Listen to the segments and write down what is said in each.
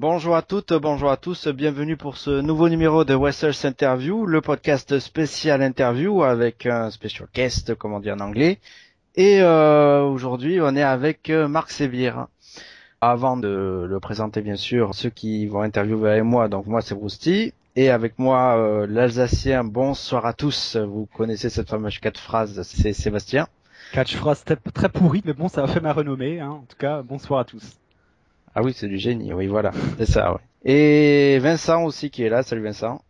Bonjour à toutes, bonjour à tous, bienvenue pour ce nouveau numéro de Wrestlers Interview, le podcast spécial interview avec un special guest, comme on dit en anglais. Et aujourd'hui, on est avec Marc Sévir. Avant de le présenter, bien sûr, ceux qui vont interviewer avec moi, donc moi c'est Rousty, et avec moi l'Alsacien, bonsoir à tous. Vous connaissez cette fameuse quatre phrases, c'est Sébastien. Catchphrase très pourri, mais bon, ça a fait ma renommée, hein. En tout cas, bonsoir à tous. Ah oui, c'est du génie, oui, voilà, c'est ça, oui. Et Vincent aussi qui est là, salut Vincent.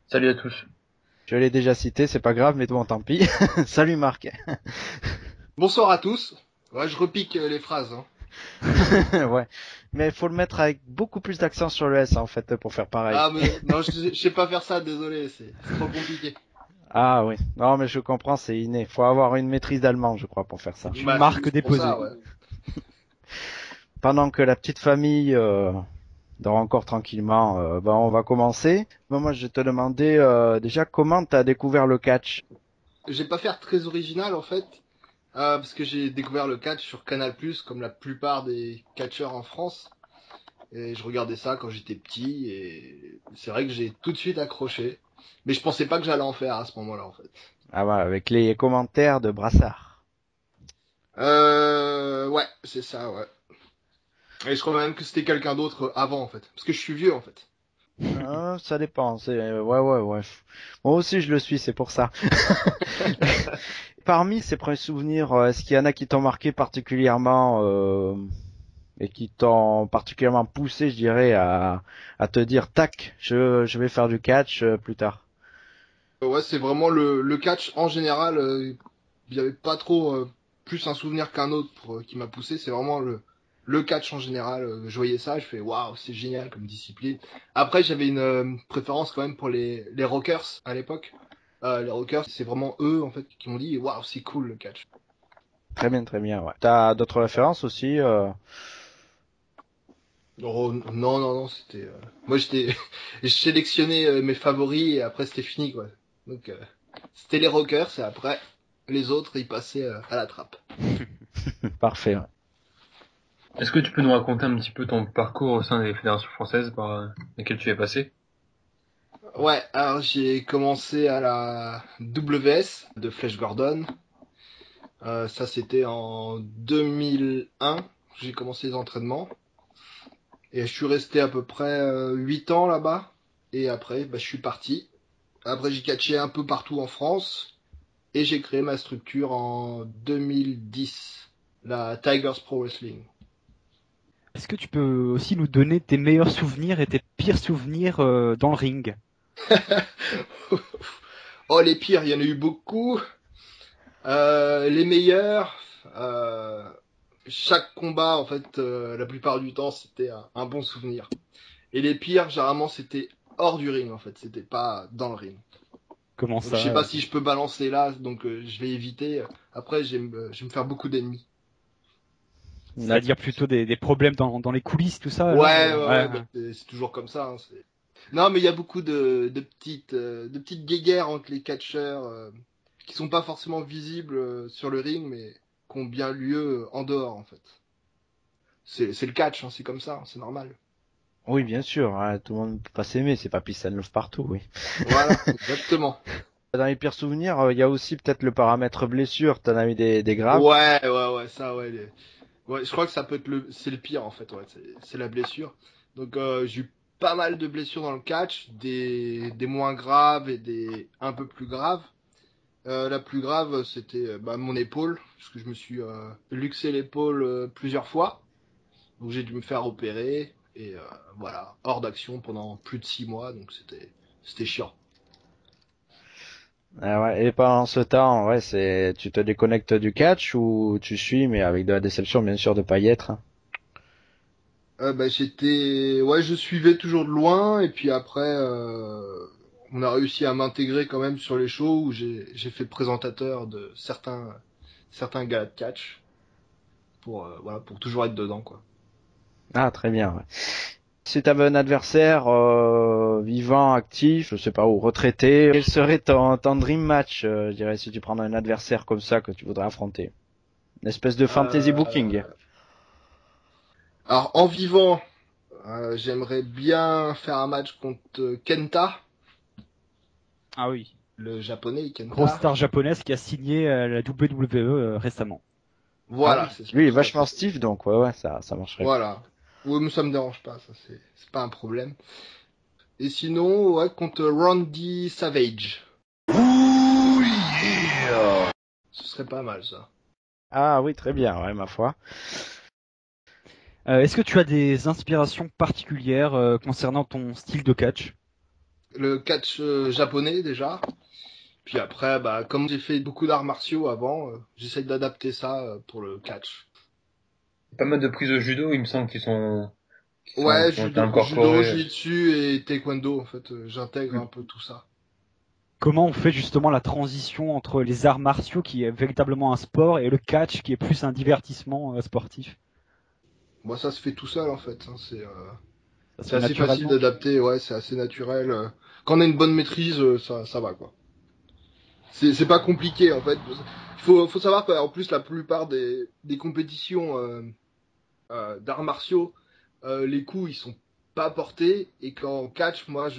Salut à tous. Je l'ai déjà cité, c'est pas grave, mais bon, tant pis. Salut Marc. Bonsoir à tous. Ouais, je repique les phrases. Ouais, mais il faut le mettre avec beaucoup plus d'accent sur le S en fait pour faire pareil. Ah mais non, je sais pas faire ça, désolé, c'est trop compliqué. Ah oui, non mais je comprends, c'est inné. Faut avoir une maîtrise d'allemand, je crois, pour faire ça. Une marque c'est pour déposée. ça, ouais. Pendant que la petite famille dort encore tranquillement, on va commencer. Moi, je vais te demander déjà comment t'as découvert le catch. Je vais pas faire très original en fait, parce que j'ai découvert le catch sur Canal+, comme la plupart des catcheurs en France. Et je regardais ça quand j'étais petit, et c'est vrai que j'ai tout de suite accroché. Mais je pensais pas que j'allais en faire à ce moment-là en fait. Ah ouais, avec les commentaires de Brassard. Ouais, c'est ça, ouais. Et je crois même que c'était quelqu'un d'autre avant en fait, parce que je suis vieux en fait. Ça dépend. Ouais. Moi aussi, je le suis, c'est pour ça. Parmi ces premiers souvenirs, est-ce qu'il y en a qui t'ont marqué particulièrement et qui t'ont particulièrement poussé, je dirais, à te dire, tac, je vais faire du catch plus tard. Ouais, c'est vraiment le catch en général. Il y avait pas trop plus un souvenir qu'un autre qui m'a poussé. C'est vraiment le catch en général. Je voyais ça, je fais waouh, c'est génial comme discipline. Après, j'avais une préférence quand même pour les rockers à l'époque. Les rockers, c'est vraiment eux en fait qui m'ont dit waouh, c'est cool le catch. Très bien, ouais. T'as d'autres références aussi Oh, non, c'était. Moi, j'étais, je sélectionnais mes favoris et après c'était fini quoi. Donc c'était les rockers et après les autres ils passaient à la trappe. Parfait. Ouais. Est-ce que tu peux nous raconter un petit peu ton parcours au sein des fédérations françaises par lesquelles tu es passé? Ouais, alors j'ai commencé à la WS de Flash Gordon. Ça c'était en 2001. J'ai commencé les entraînements. Et je suis resté à peu près 8 ans là-bas. Et après, je suis parti. Après, j'ai catché un peu partout en France. Et j'ai créé ma structure en 2010. La Tigers Pro Wrestling. Est-ce que tu peux aussi nous donner tes meilleurs souvenirs et tes pires souvenirs dans le ring? Oh, les pires, il y en a eu beaucoup. Les meilleurs, euh, chaque combat, en fait, la plupart du temps, c'était un bon souvenir. Et les pires, généralement, c'était hors du ring, en fait. C'était pas dans le ring. Comment Donc, je sais ça? pas si je peux balancer là, donc je vais éviter. Après, je vais me faire beaucoup d'ennemis. C'est-à-dire plutôt des problèmes dans les coulisses, tout ça, alors? Ouais, c'est toujours comme ça. Hein, non, mais il y a beaucoup de petites guéguerres entre les catcheurs qui sont pas forcément visibles sur le ring, mais qui ont bien lieu en dehors, en fait. C'est le catch, hein, c'est comme ça, hein, c'est normal. Oui, bien sûr. Hein, tout le monde ne peut pas s'aimer, c'est pas peace and love partout, oui. Voilà, exactement. Dans les pires souvenirs, il y a aussi peut-être le paramètre blessure. T'en as eu des graves. Ouais, ça, ouais. Ouais, je crois que ça peut être c'est le pire en fait, ouais, c'est la blessure. Donc j'ai eu pas mal de blessures dans le catch, des moins graves et des un peu plus graves. La plus grave, c'était mon épaule, parce que je me suis luxé l'épaule plusieurs fois. Donc j'ai dû me faire opérer et voilà, hors d'action pendant plus de 6 mois, donc c'était chiant. Ah ouais, et pendant ce temps, ouais, tu te déconnectes du catch ou tu suis, mais avec de la déception, bien sûr, de pas y être. Hein. Je suivais toujours de loin et puis après, on a réussi à m'intégrer quand même sur les shows où j'ai fait présentateur de certains galas de catch pour voilà pour toujours être dedans quoi. Ah, très bien. Ouais. Si tu avais un adversaire vivant, actif, je sais pas où, retraité, quel serait ton dream match, je dirais, si tu prends un adversaire comme ça que tu voudrais affronter? Une espèce de fantasy Euh, booking. alors en vivant, J'aimerais bien faire un match contre Kenta, Ah oui. le japonais Kenta. Grosse star japonaise qui a signé la WWE récemment. Voilà, Ah oui. c'est ça. Lui, il est tout à vachement fait. stiff, donc ouais, ça marcherait. Voilà. Oui, mais ça me dérange pas, ça c'est pas un problème. Et sinon, ouais, contre Randy Savage. Ce serait pas mal ça. Ah oui, très bien, ouais, ma foi. Est-ce que tu as des inspirations particulières concernant ton style de catch? Le catch japonais déjà. Puis après, bah comme j'ai fait beaucoup d'arts martiaux avant, j'essaye d'adapter ça pour le catch. Pas mal de prises au judo, il me semble, Ouais, qui ont été judo, incorporées. jiu-jitsu et taekwondo en fait, j'intègre Mm. un peu tout ça. Comment on fait justement la transition entre les arts martiaux qui est véritablement un sport et le catch qui est plus un divertissement sportif? Moi ça se fait tout seul en fait, hein, Ça se c'est fait assez facile naturellement. d'adapter, ouais, c'est assez naturel. Quand on a une bonne maîtrise, ça va quoi. C'est pas compliqué en fait. Faut savoir qu'en plus la plupart des compétitions d'arts martiaux, les coups ils sont pas portés et qu'en catch, moi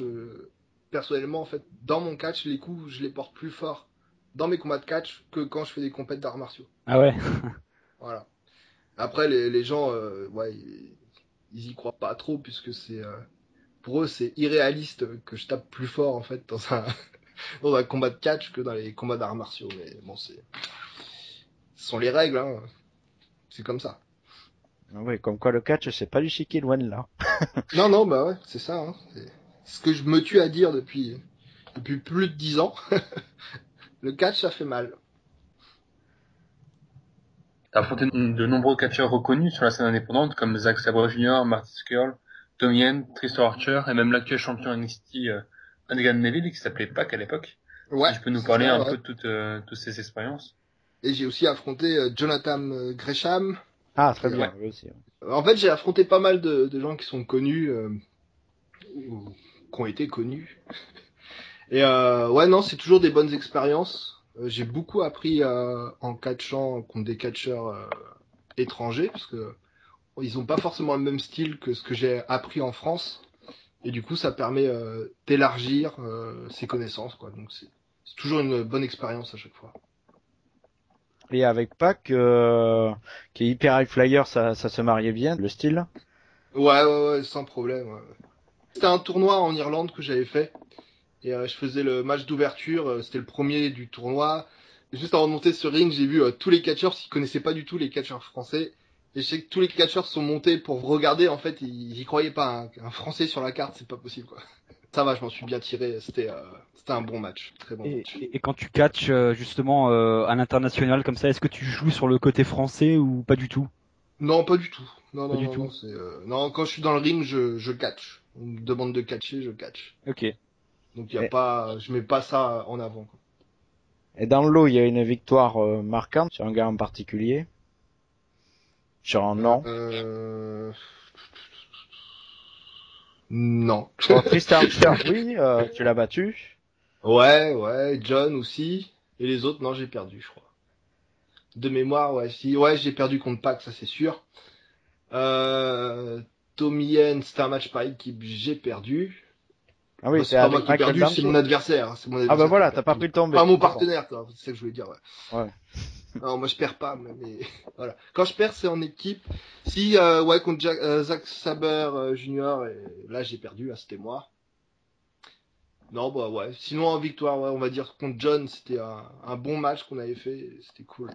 personnellement en fait dans mon catch les coups je les porte plus fort dans mes combats de catch que quand je fais des compètes d'arts martiaux. Ah ouais. Voilà. Après les gens ouais ils y croient pas trop puisque pour eux c'est irréaliste que je tape plus fort en fait dans un dans un combat de catch que dans les combats d'arts martiaux, mais bon ce sont les règles, hein. C'est comme ça. Oui, comme quoi le catch, c'est pas du chiqui loin de là. Non, non, bah ouais, c'est ça, hein. C'est ce que je me tue à dire depuis plus de 10 ans. Le catch, ça fait mal. T'as affronté de nombreux catcheurs reconnus sur la scène indépendante, comme Zack Sabre Jr., Marty Scurll, Tommy Yen, Tristan Archer, et même l'actuel champion NXT, Adrian Neville, qui s'appelait Pac à l'époque. Ouais, Si tu peux nous c'est parler ça, un ouais. peu de toutes ces expériences. Et j'ai aussi affronté Jonathan Gresham. Ah, très Qui, bien, oui aussi. en fait, j'ai affronté pas mal de gens qui sont connus, ou qui ont été connus. Et ouais, non, c'est toujours des bonnes expériences. J'ai beaucoup appris en catchant contre des catcheurs étrangers, parce que ils ont pas forcément le même style que ce que j'ai appris en France. Et du coup, ça permet d'élargir ses connaissances, quoi. Donc c'est toujours une bonne expérience à chaque fois. Et avec Pac, qui est hyper high flyer, ça se mariait bien, le style. Ouais, ouais, ouais, sans problème. Ouais. C'était un tournoi en Irlande que j'avais fait. Et je faisais le match d'ouverture. C'était le premier du tournoi. Et juste avant de monter sur ring, j'ai vu tous les catcheurs, parce qu'ils connaissaient pas du tout les catcheurs français. Et je sais que tous les catcheurs sont montés pour regarder. En fait, ils y croyaient pas. Un Français sur la carte, c'est pas possible, quoi. Ça va, je m'en suis bien tiré. C'était un bon match. Très bon Et, match. et quand tu catches justement à l'international comme ça, est-ce que tu joues sur le côté français ou pas du tout? Non, pas du tout. Non, Pas non, du non, tout. non. Non, quand je suis dans le ring, je catch. On me demande de catcher, je catch. Ok. Donc y a Et, pas, je mets pas ça en avant, quoi. et dans le lot, il y a une victoire marquante sur un gars en particulier. Sur un nom. Euh... Non. Oh, Tristan Archer, oui, tu l'as battu. Ouais, ouais, John aussi. Et les autres, non, j'ai perdu, je crois. De mémoire, ouais, si, ouais, j'ai perdu contre Pac, ça c'est sûr. Euh... Tommy Yen, c'était un match par équipe, j'ai perdu. Ah Bah, oui, c'est c'est pas moi avec qui ai Michael perdu, c'est mon Dempsey. adversaire. Hein, c'est mon Ah bah adversaire qui a voilà, t'as pas perdu. pris le tombé. Pas mon C'est bon. partenaire, quoi. C'est ça que je voulais dire, ouais. Ouais. Non, moi je perds pas, mais voilà. Quand je perds, c'est en équipe. Si, ouais, contre Zack Saber Junior, et là j'ai perdu, là c'était moi. Non, bah ouais. Sinon en victoire, ouais, on va dire contre John, c'était un bon match qu'on avait fait, c'était cool.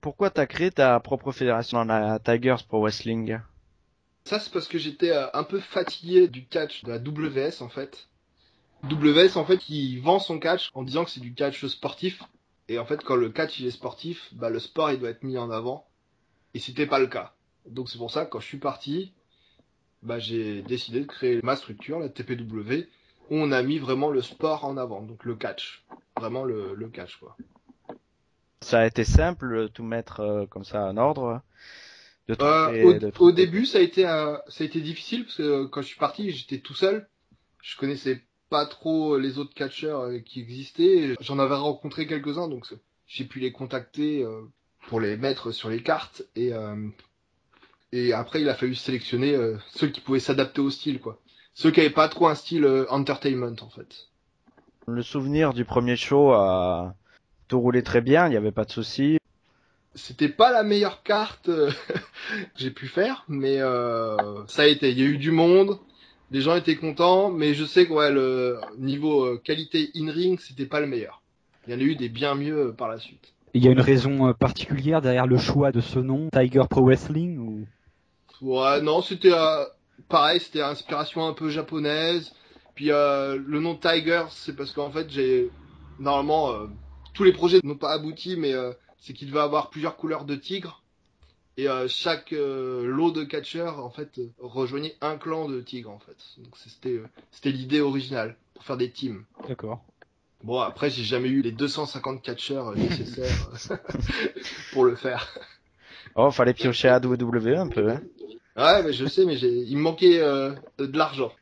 Pourquoi t'as créé ta propre fédération dans la Tigers Pro Wrestling? Ça, c'est parce que j'étais un peu fatigué du catch de la WS en fait. WS en fait, il vend son catch en disant que c'est du catch sportif. Et en fait, quand le catch il est sportif, bah le sport il doit être mis en avant. Et c'était pas le cas. Donc c'est pour ça que quand je suis parti, bah j'ai décidé de créer ma structure, la TPW, où on a mis vraiment le sport en avant, donc le catch. Vraiment le catch quoi. Ça a été simple de tout mettre comme ça en ordre, de Au trouver. début, ça a été difficile parce que quand je suis parti, j'étais tout seul. Je connaissais pas trop les autres catcheurs qui existaient. J'en avais rencontré quelques-uns, donc j'ai pu les contacter pour les mettre sur les cartes. Et Et après, il a fallu sélectionner ceux qui pouvaient s'adapter au style, quoi. Ceux qui avaient pas trop un style entertainment, en fait. Le souvenir du premier show a tout roulé très bien, il n'y avait pas de soucis. C'était pas la meilleure carte que j'ai pu faire, mais ça a été. Il y a eu du monde, les gens étaient contents, mais je sais que ouais, le niveau qualité in-ring, c'était pas le meilleur. Il y en a eu des bien mieux par la suite. Il y a une raison particulière derrière le choix de ce nom, Tiger Pro Wrestling ou... Ouais, non, c'était pareil, c'était inspiration un peu japonaise. Puis le nom Tiger, c'est parce qu'en fait, j'ai normalement tous les projets n'ont pas abouti, mais c'est qu'il devait avoir plusieurs couleurs de tigre. Et chaque lot de catcheurs, en fait, rejoignait un clan de tigres, en fait. Donc c'était l'idée originale, pour faire des teams. D'accord. Bon, après, j'ai jamais eu les 250 catcheurs nécessaires pour le faire. Oh, fallait piocher à WWE un peu, hein. Ouais, mais je sais, mais il me manquait de l'argent.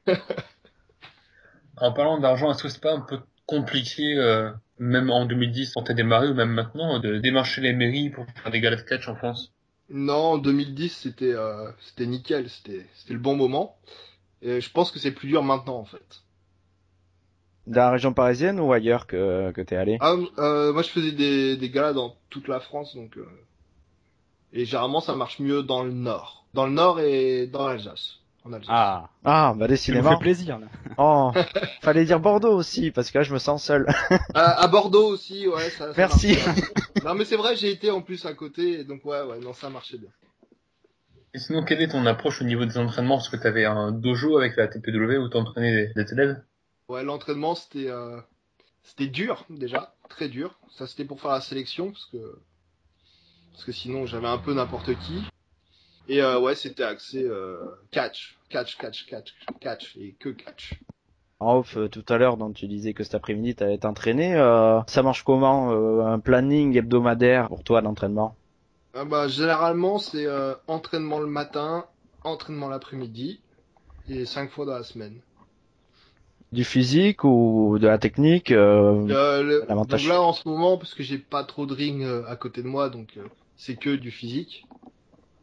En parlant d'argent, est-ce que c'est pas un peu compliqué, même en 2010 quand t'as démarré ou même maintenant, de démarcher les mairies pour faire des galas de catch en France? Non, en 2010, c'était nickel, c'était le bon moment. Et je pense que c'est plus dur maintenant, en fait. Dans la région parisienne ou ailleurs que t'es allé? Ah, moi, je faisais des galas dans toute la France, donc et généralement, ça marche mieux dans le Nord. Dans le Nord et dans l'Alsace. En Alsace. Ah, Ah, bah ça nous fait décidément. plaisir là. Oh, fallait dire Bordeaux aussi, parce que là je me sens seul. À Bordeaux aussi, ouais, ça Merci. marche bien. Non, mais c'est vrai, j'ai été en plus à côté, et donc ouais, non, ça marchait bien. Et sinon, quelle est ton approche au niveau des entraînements? Est-ce que t'avais un dojo avec la TPW où t'entraînais des élèves? Ouais, l'entraînement, c'était dur, déjà, très dur. Ça, c'était pour faire la sélection, parce que sinon, j'avais un peu n'importe qui. Et ouais, c'était axé catch, et que catch. En off, tout à l'heure, donc tu disais que cet après-midi t'allais t'entraîner. Ça marche comment, un planning hebdomadaire pour toi d'entraînement? Ah bah, généralement, c'est entraînement le matin, entraînement l'après-midi, et 5 fois dans la semaine. Du physique ou de la technique? Donc L'avantage. là, en ce moment, parce que j'ai pas trop de ring à côté de moi, donc c'est que du physique.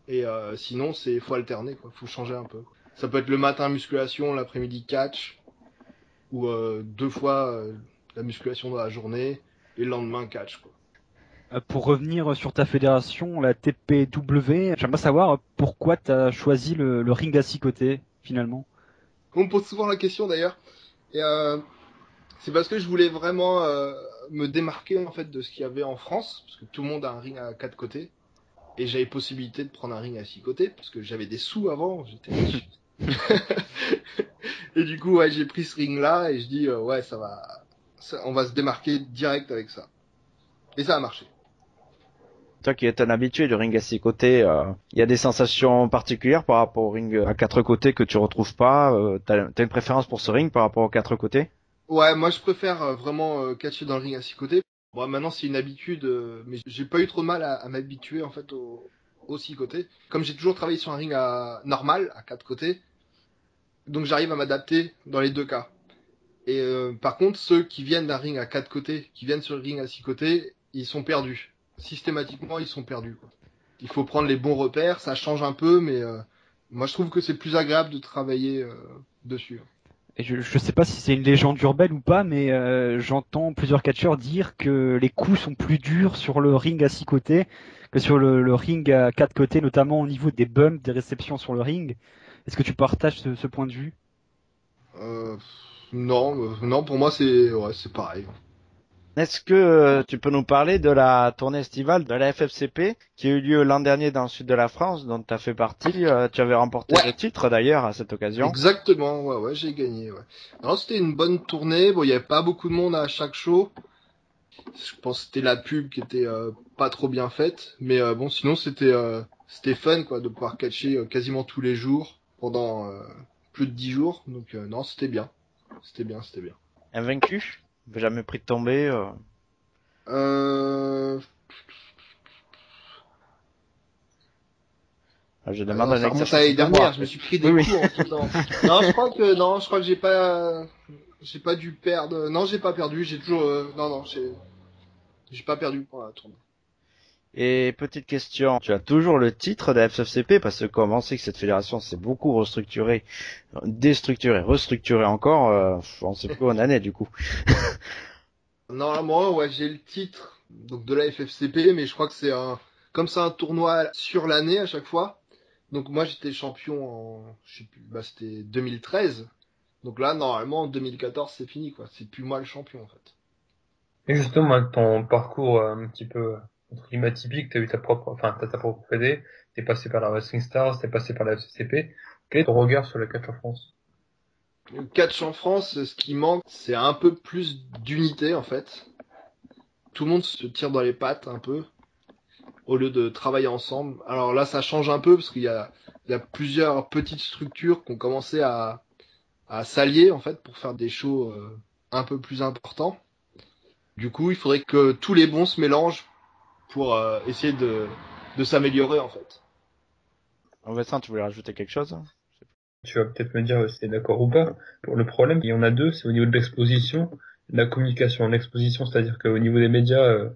Et sinon, faut alterner, quoi. Faut changer un peu. Ça peut être le matin musculation, l'après-midi catch, ou 2 fois la musculation dans la journée, et le lendemain catch, quoi. Pour revenir sur ta fédération, la TPW, j'aimerais savoir pourquoi tu as choisi le ring à 6 côtés, finalement. On me pose souvent la question d'ailleurs. Et c'est parce que je voulais vraiment me démarquer en fait de ce qu'il y avait en France, parce que tout le monde a un ring à 4 côtés. Et j'avais possibilité de prendre un ring à 6 côtés, parce que j'avais des sous avant, j'étais riche. Et du coup, ouais, j'ai pris ce ring-là, et je dis, ouais, on va se démarquer direct avec ça. Et ça a marché. Toi qui es un habitué du ring à 6 côtés, il y a des sensations particulières par rapport au ring à 4 côtés que tu retrouves pas. T'as une préférence pour ce ring par rapport aux 4 côtés? Ouais, moi je préfère vraiment catcher dans le ring à 6 côtés. Bon, maintenant c'est une habitude, mais j'ai pas eu trop de mal à m'habituer en fait aux 6 côtés. Comme j'ai toujours travaillé sur un ring normal, à 4 côtés, donc j'arrive à m'adapter dans les deux cas. Et par contre, ceux qui viennent d'un ring à 4 côtés, qui viennent sur le ring à 6 côtés, ils sont perdus. Systématiquement, ils sont perdus, quoi. Il faut prendre les bons repères, ça change un peu, mais moi je trouve que c'est plus agréable de travailler dessus. Et je sais pas si c'est une légende urbaine ou pas, mais j'entends plusieurs catcheurs dire que les coups sont plus durs sur le ring à 6 côtés que sur le ring à 4 côtés, notamment au niveau des bumps, des réceptions sur le ring. Est-ce que tu partages ce point de vue? Non, pour moi c'est pareil. Est-ce que tu peux nous parler de la tournée estivale de la FFCP qui a eu lieu l'an dernier dans le sud de la France, dont tu as fait partie. Tu avais remporté Ouais. le titre d'ailleurs à cette occasion. Exactement, ouais, j'ai gagné, ouais. Non, c'était une bonne tournée. Bon, il y avait pas beaucoup de monde à chaque show. Je pense que c'était la pub qui était pas trop bien faite, mais bon, sinon c'était fun quoi de pouvoir catcher quasiment tous les jours pendant plus de 10 jours. Donc non, c'était bien. C'était bien. Invaincu, jamais pris de tomber. Euh... Je demande non, un ça remonte exercice à l'année de mémoire. dernière. Je me suis pris des Oui, coups en tout temps. Non, je crois que j'ai pas dû perdre. Non, j'ai pas perdu. J'ai toujours, non, j'ai pas perdu pour la tournée. Et petite question, tu as toujours le titre de la FFCP parce que comme on sait que cette fédération s'est beaucoup restructurée, déstructurée, restructurée encore, on sait plus où on en est du coup. Normalement, ouais, j'ai le titre donc de la FFCP, mais je crois que comme c'est un tournoi sur l'année à chaque fois. Donc moi j'étais champion je sais plus, bah c'était 2013. Donc là normalement en 2014 c'est fini quoi. C'est plus moi le champion en fait. Et justement, avec ton parcours un petit peu entre guillemets atypique, t'as ta propre fédé, t'es passé par la Wrestling Stars, t'es passé par la FCCP. Quel est ton regard sur le catch en France? Le catch en France, ce qui manque, c'est un peu plus d'unité en fait. Tout le monde se tire dans les pattes un peu au lieu de travailler ensemble. Alors là ça change un peu parce qu'il y a plusieurs petites structures qui ont commencé à s'allier en fait pour faire des shows un peu plus importants. Du coup, il faudrait que tous les bons se mélangent pour essayer de s'améliorer en fait. Vincent, tu voulais rajouter quelque chose? Tu vas peut-être me dire si t'es d'accord ou pas. Pour le problème, il y en a deux, c'est au niveau de l'exposition, de la communication. L'exposition, c'est-à-dire qu'au niveau des médias,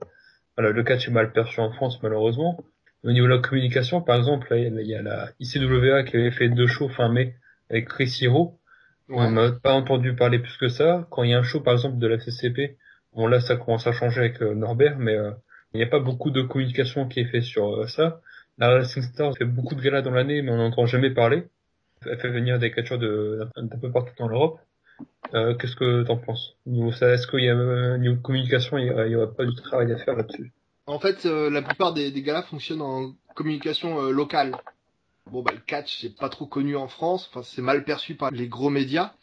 voilà, le catch est mal perçu en France, malheureusement. Au niveau de la communication, par exemple, là, il y a la ICWA qui avait fait 2 shows fin mai avec Chris Hero. On Ouais. n'a pas entendu parler plus que ça. Quand il y a un show, par exemple, de la CCP, bon là, ça commence à changer avec Norbert, mais il n'y a pas beaucoup de communication qui est fait sur ça. La Wrestling Stars fait beaucoup de galas dans l'année, mais on n'entend jamais parler. Elle fait venir des catcheurs d'un peu partout dans l'Europe. Qu'est-ce que t'en penses? Niveau ça, est-ce qu'il y a niveau communication, il y aurait pas du travail à faire là-dessus? En fait, la plupart des galas fonctionnent en communication locale. Bon, bah le catch c'est pas trop connu en France, enfin c'est mal perçu par les gros médias,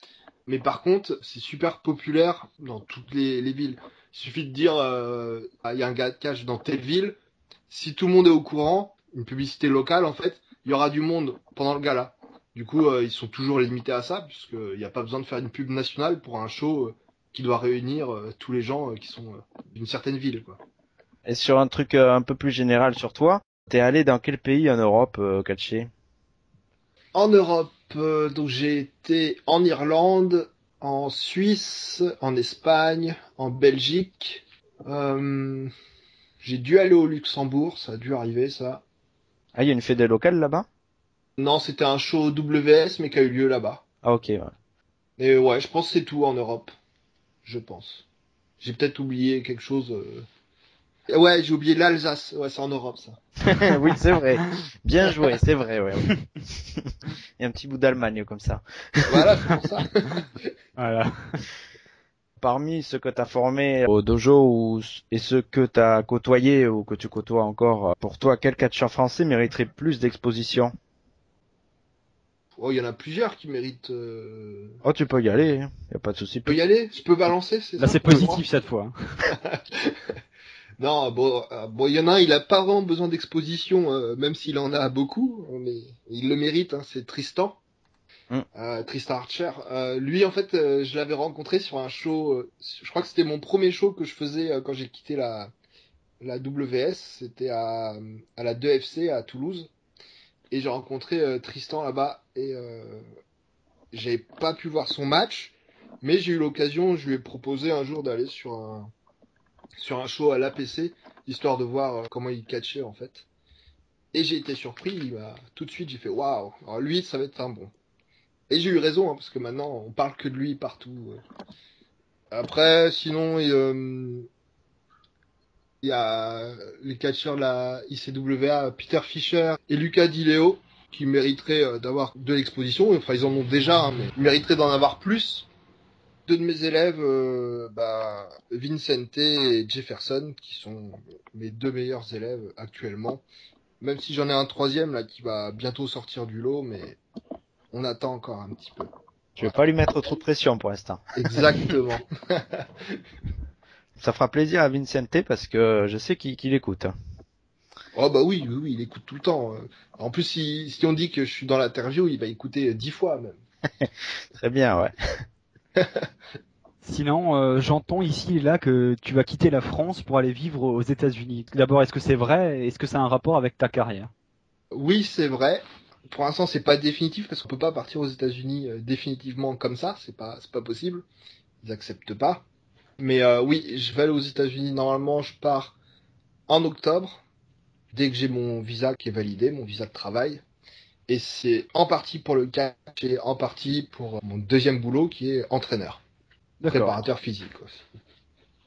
mais par contre c'est super populaire dans toutes les villes. Il suffit de dire il y a un gars de catch dans telle ville, si tout le monde est au courant, une publicité locale en fait, il y aura du monde pendant le gala. Du coup, ils sont toujours limités à ça, puisqu'il n'y a pas besoin de faire une pub nationale pour un show qui doit réunir tous les gens qui sont d'une certaine ville, quoi. Et sur un truc un peu plus général sur toi, t'es allé dans quel pays en Europe, catché? En Europe, donc j'ai été en Irlande, en Suisse, en Espagne, en Belgique. Euh, j'ai dû aller au Luxembourg, ça a dû arriver ça. Ah, il y a une fédé locale là-bas? Non, c'était un show WS mais qui a eu lieu là-bas. Ah, ok, ouais. Et ouais, je pense que c'est tout en Europe, je pense. J'ai peut-être oublié quelque chose. Ouais, j'ai oublié l'Alsace. Ouais, c'est en Europe ça. Oui, c'est vrai. Bien joué, c'est vrai, ouais. Ouais. Il y a un petit bout d'Allemagne comme ça. Voilà, c'est pour ça. Voilà. Parmi ceux que t'as formés au dojo et ceux que t'as côtoyés ou que tu côtoies encore, pour toi, quel catcheur français mériterait plus d'exposition? Oh, il y en a plusieurs qui méritent. Oh, tu peux y aller, hein. Y a pas de souci. Je peux y aller? Je peux balancer, c'est Là, ça? c'est positif cette fois. Non, bon, il y en a un, il a pas vraiment besoin d'exposition, même s'il en a beaucoup, mais il le mérite, hein, c'est Tristan, Mm. Tristan Archer. Lui, en fait, je l'avais rencontré sur un show, je crois que c'était mon premier show que je faisais quand j'ai quitté la WS, c'était à la 2FC à Toulouse, et j'ai rencontré Tristan là-bas, et j'avais pas pu voir son match, mais j'ai eu l'occasion, je lui ai proposé un jour d'aller sur un show à l'APC, histoire de voir comment il catchait en fait. Et j'ai été surpris, tout de suite j'ai fait waouh, alors lui ça va être un bon. Et j'ai eu raison, hein, parce que maintenant on parle que de lui partout. Après, sinon, il y a les catcheurs de la ICWA, Peter Fischer et Lucas Di Leo, qui mériteraient d'avoir de l'exposition. Enfin, ils en ont déjà, hein, mais ils mériteraient d'en avoir plus. Deux de mes élèves, Vincente et Jefferson, qui sont mes deux meilleurs élèves actuellement. Même si j'en ai un troisième là qui va bientôt sortir du lot, mais on attend encore un petit peu. Je vais pas lui mettre trop de pression pour l'instant. Exactement. Ça fera plaisir à Vincente parce que je sais qu'il écoute. Oh bah oui, oui, oui, il écoute tout le temps. En plus, si on dit que je suis dans l'interview, il va écouter 10 fois même. Très bien, ouais. Sinon, j'entends ici et là que tu vas quitter la France pour aller vivre aux États-Unis. D'abord, est-ce que c'est vrai? Est-ce que ça a un rapport avec ta carrière? Oui, c'est vrai. Pour l'instant, c'est pas définitif parce qu'on peut pas partir aux États-Unis définitivement comme ça. C'est pas possible. Ils acceptent pas. Mais oui, je vais aller aux États-Unis. Normalement, je pars en octobre. dès que j'ai mon visa qui est validé, mon visa de travail. Et c'est en partie pour le catch et en partie pour mon deuxième boulot qui est entraîneur, D'accord. préparateur physique aussi.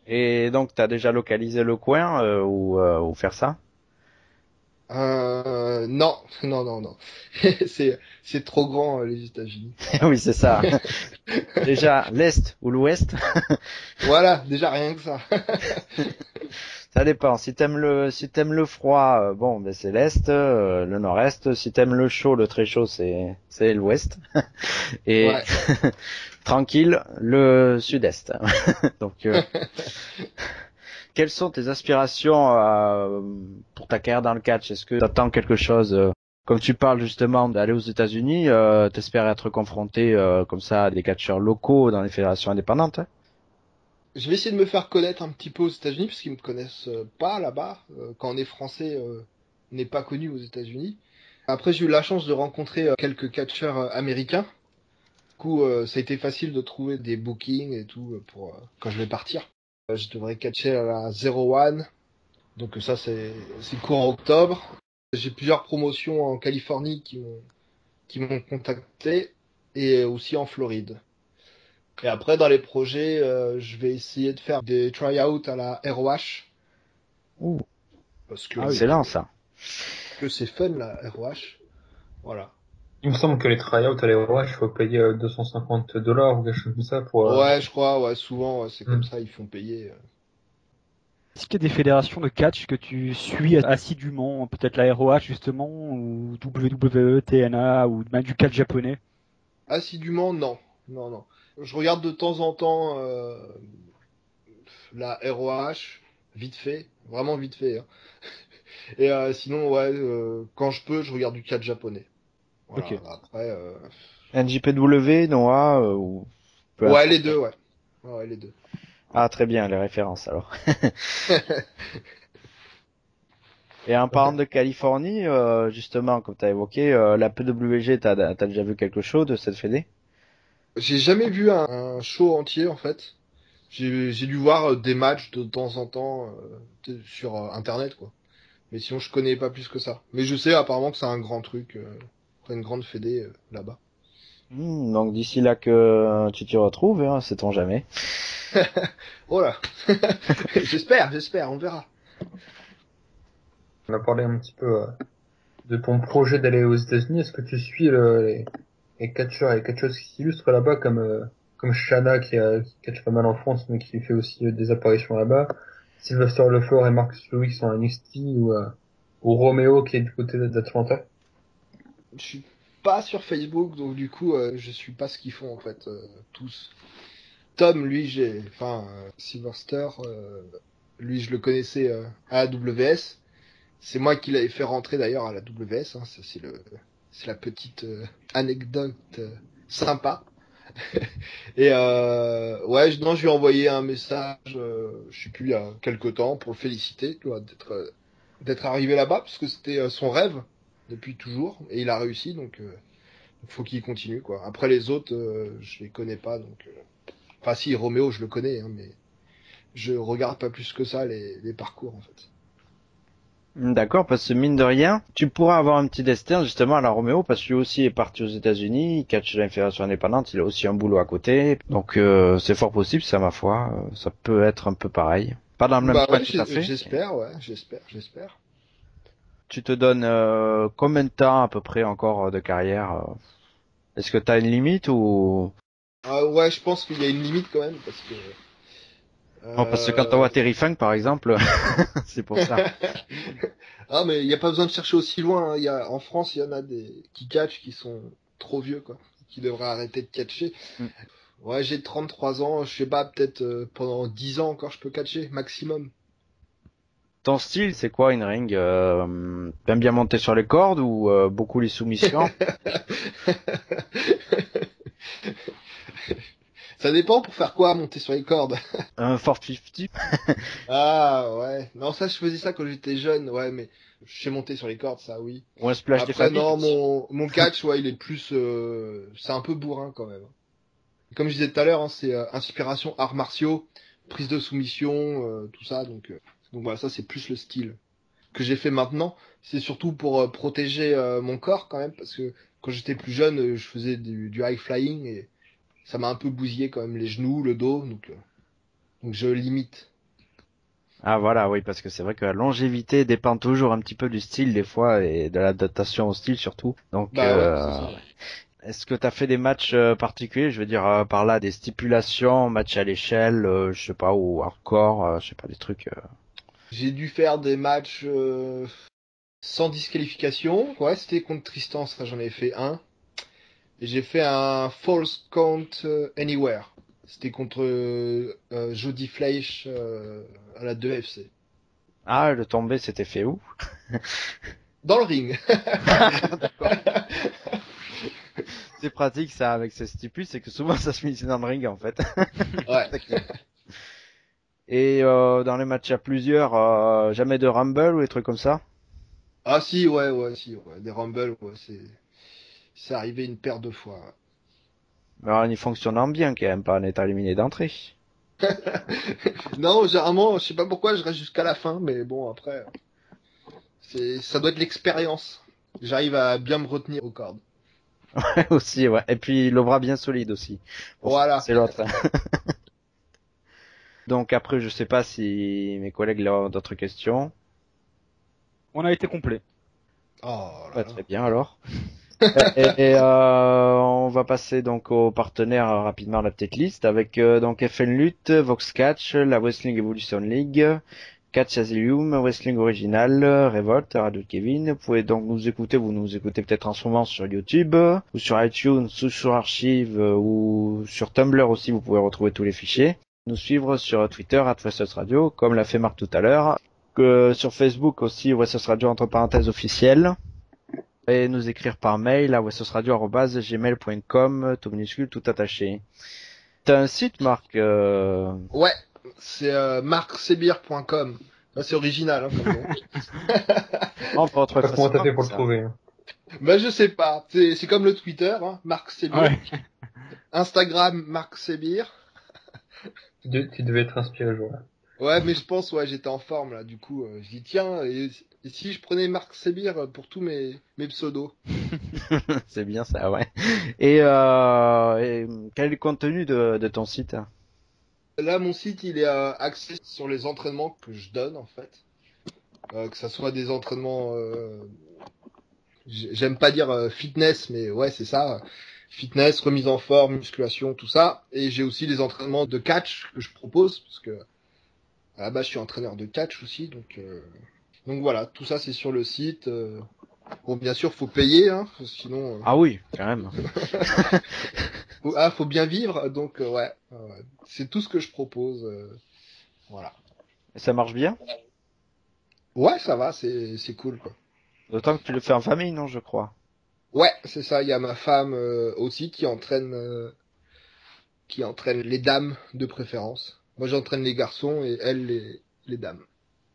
Et donc, t'as déjà localisé le coin où faire ça? Non, non. C'est trop grand les États-Unis. Oui, c'est ça. Déjà, l'Est ou l'Ouest, Voilà, déjà rien que ça. ça dépend. Si t'aimes le froid, bon, ben c'est l'Est, le Nord-Est. Si t'aimes le chaud, le très chaud, c'est l'Ouest. Et Ouais. tranquille, le Sud-Est. Donc, quelles sont tes aspirations pour ta carrière dans le catch? Est-ce que t'attends quelque chose comme tu parles justement d'aller aux États-Unis, t'espères être confronté comme ça à des catcheurs locaux dans les fédérations indépendantes? Hein? Je vais essayer de me faire connaître un petit peu aux États-Unis parce qu'ils me connaissent pas là-bas. Quand on est français, on n'est pas connu aux États-Unis. Après, j'ai eu la chance de rencontrer quelques catcheurs américains. Du coup, ça a été facile de trouver des bookings et tout pour quand je vais partir. Je devrais catcher à la 01, donc ça c'est courant octobre. J'ai plusieurs promotions en Californie qui m'ont contacté et aussi en Floride. Et après, dans les projets, je vais essayer de faire des try-outs à la ROH. Ouh, Parce que, excellent ça. que c'est fun, la ROH. Voilà. Il me semble que les tryouts à l'EOH, il faut payer $250 ou quelque chose comme ça pour... Ouais, je crois, ouais, souvent, ouais, c'est comme Hmm. ça, ils font payer. Est-ce qu'il y a des fédérations de catch que tu suis assidûment, peut-être la ROH justement, ou WWE, TNA, ou même du catch japonais? Assidûment, non. Non. Je regarde de temps en temps la ROH, vite fait, vraiment vite fait. Hein. Et sinon, ouais, quand je peux, je regarde du catch japonais. Voilà, Ok. après... NJPW, Noah, ou peu Ouais, les importe. deux, ouais. Ouais, les deux. Ah, très bien, les références alors. Et en parlant de Californie, justement, comme tu as évoqué, la PWG, t'as déjà vu quelque chose de cette fédé? J'ai jamais vu un show entier, en fait. J'ai dû voir des matchs de temps en temps sur Internet, quoi. Mais sinon, je connais pas plus que ça. Mais je sais apparemment que c'est un grand truc, une grande fédé là-bas. Donc d'ici là que tu t'y retrouves, hein, sait-on jamais. Oh là J'espère, on verra. On a parlé un petit peu de ton projet d'aller aux États-Unis. Est-ce que tu suis les catcheurs et les catcheuses qui s'illustrent là-bas comme Shanna qui catch pas mal en France mais qui fait aussi des apparitions là-bas, Sylvester Lefort et Marcus Lewis sont à NXT ou Romeo qui est du côté d'Atlanta? Je suis pas sur Facebook, donc du coup, je suis pas ce qu'ils font, en fait, tous. Tom, lui, Sylvester, lui, je le connaissais à la WS. C'est moi qui l'avais fait rentrer d'ailleurs à la WS. Hein. Ça, c'est la petite anecdote sympa. Et ouais, non, je lui ai envoyé un message, je sais plus, il y a quelque temps, pour le féliciter, tu vois, d'être arrivé là-bas, parce que c'était son rêve depuis toujours, et il a réussi, donc faut qu'il continue, quoi. Après les autres, je les connais pas, donc. Enfin, si, Roméo, je le connais, hein, mais je regarde pas plus que ça les parcours, en fait. D'accord, parce que mine de rien, tu pourras avoir un petit destin justement à la Roméo, parce que lui aussi est parti aux États-Unis, il catch la fédération indépendante, il a aussi un boulot à côté, donc c'est fort possible, ça ma foi, ça peut être un peu pareil. Pas dans le même Bah coin ouais, tout à fait. j'espère, ouais, j'espère. Tu te donnes combien de temps à peu près encore de carrière Est-ce que t'as une limite ou Ah ouais, je pense qu'il y a une limite quand même, parce que... non, parce que quand on voit Terry Funk par exemple, c'est pour ça. Ah, mais il n'y a pas besoin de chercher aussi loin. Hein. En France, il y en a des qui catchent qui sont trop vieux, quoi. Qui devraient arrêter de catcher. Mm. Ouais, j'ai 33 ans. Je sais pas, peut-être pendant 10 ans encore, je peux catcher, maximum. Ton style, c'est quoi une ring T'aimes bien monter sur les cordes ou beaucoup les soumissions? Ça dépend pour faire quoi, monter sur les cordes. Un 450? Ah, ouais. Non, ça, je faisais ça quand j'étais jeune. Ouais, mais je sais monter sur les cordes, ça, oui. Ou un splash des Après, familles? non, mon catch, ouais, il est plus... c'est un peu bourrin, quand même. Comme je disais tout à l'heure, hein, c'est inspiration arts martiaux, prise de soumission, tout ça. Donc voilà, ça c'est plus le style. que j'ai fait maintenant, c'est surtout pour protéger mon corps quand même, parce que quand j'étais plus jeune, je faisais du high flying et ça m'a un peu bousillé quand même les genoux, le dos, donc je limite. Ah voilà, oui, parce que c'est vrai que la longévité dépend toujours un petit peu du style des fois et de l'adaptation au style surtout. Donc, Bah ouais, c'est ça. est-ce que tu as fait des matchs particuliers? Je veux dire par là des stipulations, match à l'échelle, je sais pas, ou hardcore, je sais pas, des trucs. J'ai dû faire des matchs sans disqualification. Ouais, c'était contre Tristan, ça j'en ai fait un. Et j'ai fait un false count anywhere. C'était contre Jody Fleisch à la 2FC. Ah, le tombé, c'était fait où? Dans le ring. C'est pratique ça avec ce stipule, c'est que souvent ça se finit dans le ring en fait. Ouais. Et dans les matchs à plusieurs, jamais de rumble ou des trucs comme ça? Ah si, ouais. Des Rumble, ouais, c'est arrivé une paire de fois. Ouais. Mais en y fonctionnant bien quand même, pas en étant éliminé d'entrée. Non, généralement, je sais pas pourquoi je reste jusqu'à la fin, mais bon après, ça doit être l'expérience. J'arrive à bien me retenir aux cordes. Aussi, ouais. Et puis le bras bien solide aussi. Bon, Voilà. c'est l'autre. Donc après, je sais pas si mes collègues là ont d'autres questions. On a été complet. Oh là Ouais, là. très bien alors. On va passer donc aux partenaires rapidement la petite liste avec donc FN Lutte, Vox Catch, la Wrestling Evolution League, Catch Asylum, Wrestling Original, Revolt, Radio Kevin. Vous pouvez donc nous écouter, vous nous écoutez peut-être en ce moment sur YouTube, ou sur iTunes, ou sur Archive, ou sur Tumblr aussi, vous pouvez retrouver tous les fichiers. Nous suivre sur Twitter, @WrestlersRadio, comme l'a fait Marc tout à l'heure. Sur Facebook aussi, Wrestles Radio entre parenthèses officiel. Et nous écrire par mail à wesosradio@gmail.com, tout minuscule, tout attaché. T'as un site, Marc Ouais, c'est marcsebir.com. Là, c'est original, hein, comme nom. On peut retrouver Comment t'as fait pour le ça. trouver? Hein. Bah je sais pas, c'est comme le Twitter, hein, Marc Sebir. Ouais. Instagram, Marc Sebir. Tu devais être inspiré le jour-là. Ouais, mais je pense, ouais, j'étais en forme là, du coup, je dis tiens, et si je prenais Marc Sebir pour tous mes pseudos? C'est bien ça, ouais. Et quel est le contenu de ton site? Là, mon site, il est axé sur les entraînements que je donne, en fait. Que ça soit des entraînements, j'aime pas dire fitness, mais ouais, c'est ça. Fitness, remise en forme, musculation, tout ça. Et j'ai aussi des entraînements de catch que je propose, parce que à la base, je suis entraîneur de catch aussi, donc voilà, tout ça c'est sur le site. Bon, bien sûr, faut payer, hein, sinon, Ah oui, quand même. faut bien vivre, donc ouais, c'est tout ce que je propose, voilà. Et ça marche bien? Ouais, ça va, c'est cool, quoi. D'autant que tu le fais en famille, non, je crois. Ouais, c'est ça. Il y a ma femme aussi qui entraîne les dames de préférence. Moi, j'entraîne les garçons et elle les dames.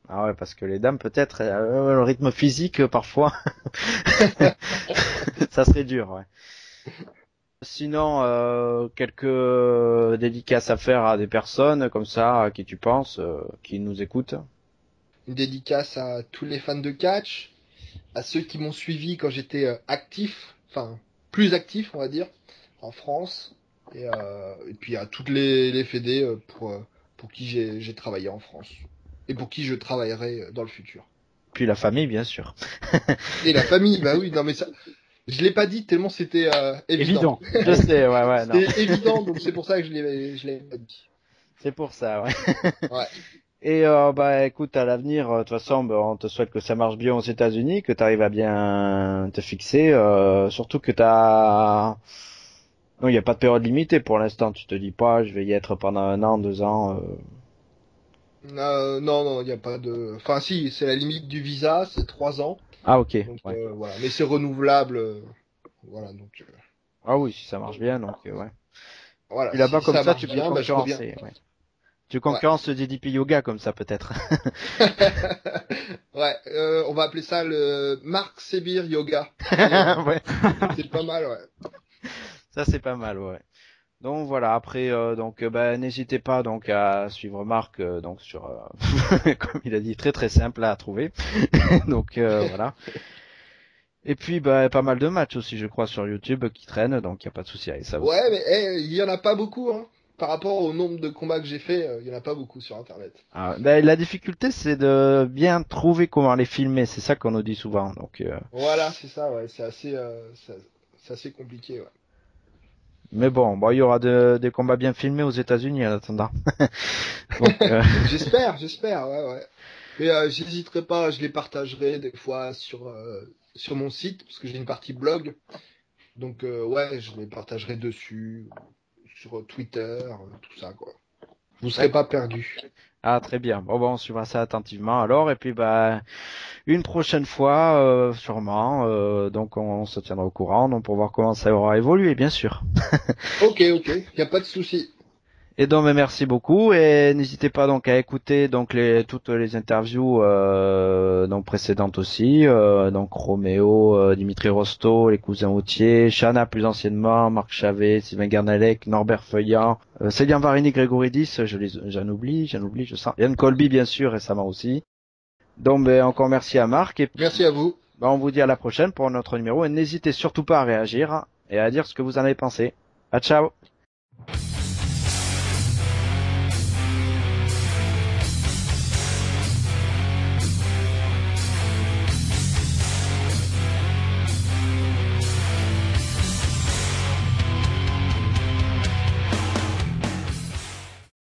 Ah ouais, parce que les dames, peut-être, le rythme physique, parfois, ça serait dur, ouais. Sinon, quelques dédicaces à faire à des personnes comme ça, à qui tu penses, qui nous écoutent. Une dédicace à tous les fans de catch, à ceux qui m'ont suivi quand j'étais actif, enfin plus actif, on va dire, en France, et puis à toutes les fédés pour qui j'ai travaillé en France et pour qui je travaillerai dans le futur. Puis la famille, bien sûr. Et la famille, bah oui, non mais ça, je l'ai pas dit tellement c'était évident. Je sais, ouais, non. C'était évident, donc c'est pour ça que je l'ai pas dit. C'est pour ça, ouais. Ouais. Et bah écoute, à l'avenir, de toute façon, bah, on te souhaite que ça marche bien aux États-Unis, que tu arrives à bien te fixer, surtout que t'as... Non, il n'y a pas de période limitée pour l'instant, tu te dis pas, je vais y être pendant 1 an, 2 ans. Non, il n'y a pas de. Enfin, si, c'est la limite du visa, c'est 3 ans. Ah ok, Donc ouais. voilà, mais c'est renouvelable. Voilà, donc Ah oui, si ça marche bien, donc ouais. voilà. Et là-bas, Si comme ça, marche tu peux bien, bah, je reviens. concurrencer, ouais. Tu concurrences le DDP Yoga comme ça, peut-être. Ouais, on va appeler ça le Marc Sebir Yoga. Ouais. C'est pas mal, ouais. Ça, c'est pas mal, ouais. Donc voilà, après n'hésitez pas donc à suivre Marc donc sur comme il a dit très très simple à trouver. Donc voilà. Et puis pas mal de matchs aussi je crois sur YouTube qui traînent donc il y a pas de souci avec ça aussi. Ouais, mais il y en a pas beaucoup, hein. Par rapport au nombre de combats que j'ai fait, il y en a pas beaucoup sur Internet. Ah, la difficulté c'est de bien trouver comment les filmer, c'est ça qu'on nous dit souvent. Donc Voilà, c'est ça, ouais, c'est assez compliqué, ouais. mais bon, il y aura des combats bien filmés aux États-Unis en attendant. Donc J'espère, ouais, ouais. Mais j'hésiterai pas, je les partagerai des fois sur mon site, parce que j'ai une partie blog. Donc ouais, je les partagerai dessus, sur Twitter, tout ça, quoi. Vous serez pas perdus. ah très bien. Bon, on suivra ça attentivement alors et puis une prochaine fois sûrement donc on se tiendra au courant donc pour voir comment ça aura évolué bien sûr. Ok, y a pas de souci. Et donc merci beaucoup et n'hésitez pas donc à écouter donc toutes les interviews donc précédentes aussi donc Roméo, Dimitri Rosto, les cousins Autier, Chana plus anciennement, Marc Chavet, Sylvain Garnalec, Norbert Feuillant, Célian Varini, Grégory 10, j'en oublie, je sens. Yann Colby bien sûr récemment aussi. Donc encore merci à Marc et puis Merci à vous. on vous dit à la prochaine pour notre numéro et n'hésitez surtout pas à réagir et à dire ce que vous en avez pensé. À ciao.